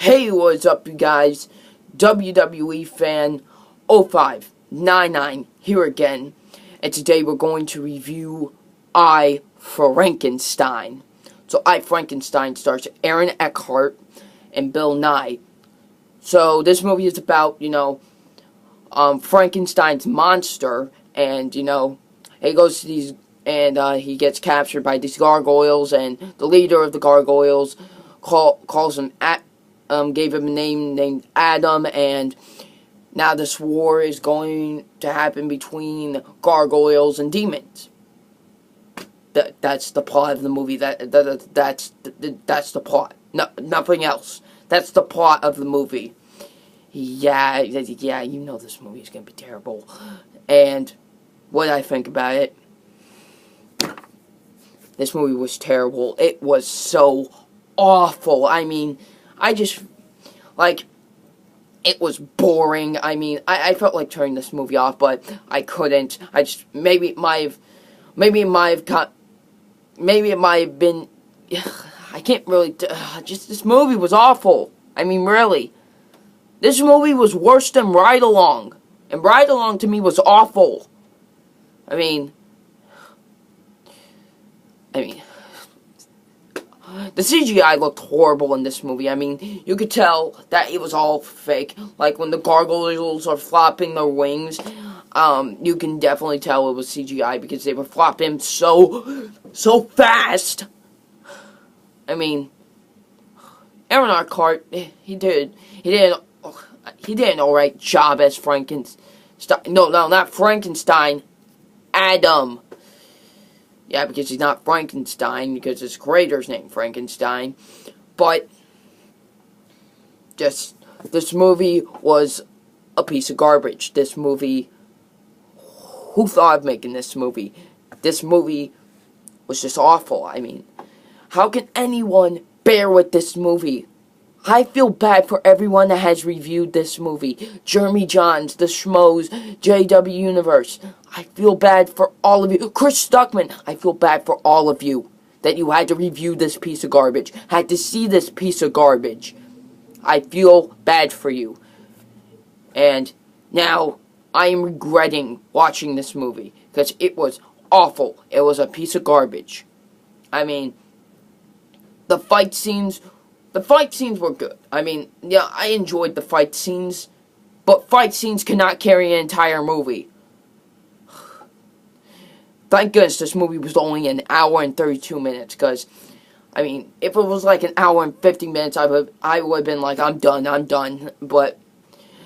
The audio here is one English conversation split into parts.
Hey, what's up, you guys? WWE fan 0599 here again, and today we're going to review I, Frankenstein. So, I, Frankenstein stars Aaron Eckhart and Bill Nye. So, this movie is about, Frankenstein's monster, and, he goes to these, and he gets captured by these gargoyles, and the leader of the gargoyles calls him gave him a name named Adam, and now this war is going to happen between gargoyles and demons. That's the plot of the movie. That's the plot. No, nothing else. That's the plot of the movie. Yeah, you know this movie is gonna be terrible. And what I think about it, this movie was terrible. It was so awful. I mean, it was boring. I mean, I felt like turning this movie off, but I couldn't. Maybe it might have been, I can't really, this movie was awful. I mean, really. This movie was worse than Ride Along. And Ride Along to me was awful. I mean, the CGI looked horrible in this movie. I mean, you could tell that it was all fake. Like, when the gargoyles are flopping their wings, you can definitely tell it was CGI because they were flopping so fast. I mean, Aaron Eckhart, he did an alright job as Frankenstein. No, not Frankenstein. Adam. Yeah, because he's not Frankenstein, because his creator's named Frankenstein. But, this movie was a piece of garbage. This movie, who thought of making this movie? This movie was just awful. I mean, how can anyone bear with this movie? I feel bad for everyone that has reviewed this movie. Jeremy Johns, The Schmoes, JW Universe. I feel bad for all of you. Chris Stuckman, I feel bad for all of you that you had to review this piece of garbage. Had to see this piece of garbage. I feel bad for you. And now I am regretting watching this movie because it was awful. It was a piece of garbage. I mean, the fight scenes were good. I mean, yeah, I enjoyed the fight scenes, but fight scenes cannot carry an entire movie. Thank goodness this movie was only an hour and 32 minutes, because, I mean, if it was like an hour and 50 minutes, I would have been like, I'm done, but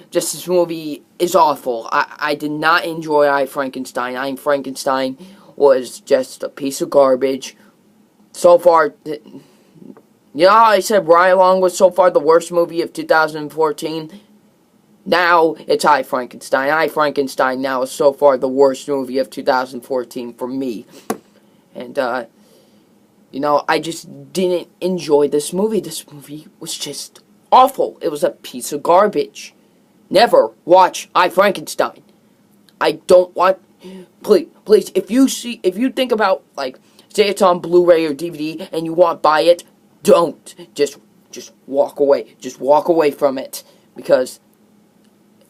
just this movie is awful. I did not enjoy I, Frankenstein. I, Frankenstein was just a piece of garbage. So far, you know how I said Ride Along was so far the worst movie of 2014? Now, it's I, Frankenstein. I, Frankenstein now is so far the worst movie of 2014 for me. And, I just didn't enjoy this movie. This movie was just awful. It was a piece of garbage. Never watch I, Frankenstein. I don't want... Please, if you think about, like, say it's on Blu-ray or DVD and you want to buy it, don't. Just walk away. Just walk away from it. Because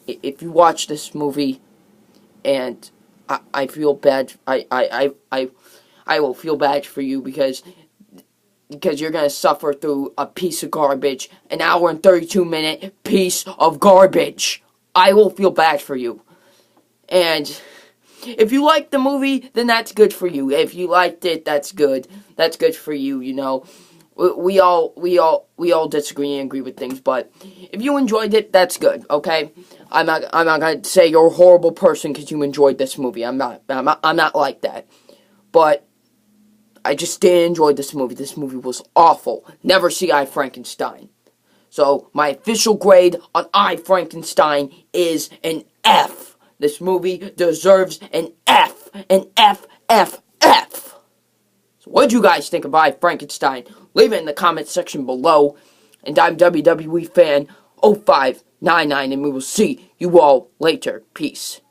if you watch this movie, and I feel bad, I will feel bad for you because you're gonna suffer through a piece of garbage, an hour and 32-minute piece of garbage. I will feel bad for you. And if you liked the movie, then that's good for you. If you liked it, that's good. That's good for you, you know. We all disagree and agree with things, but if you enjoyed it, that's good, okay? I'm not gonna say you're a horrible person because you enjoyed this movie. I'm not like that. But I just didn't enjoy this movie. This movie was awful. Never see I, Frankenstein. So my official grade on I, Frankenstein is an F. This movie deserves an F. An F, F, F. So what do you guys think of I, Frankenstein? Leave it in the comment section below. And I'm WWE fan 0599, and we will see you all later. Peace.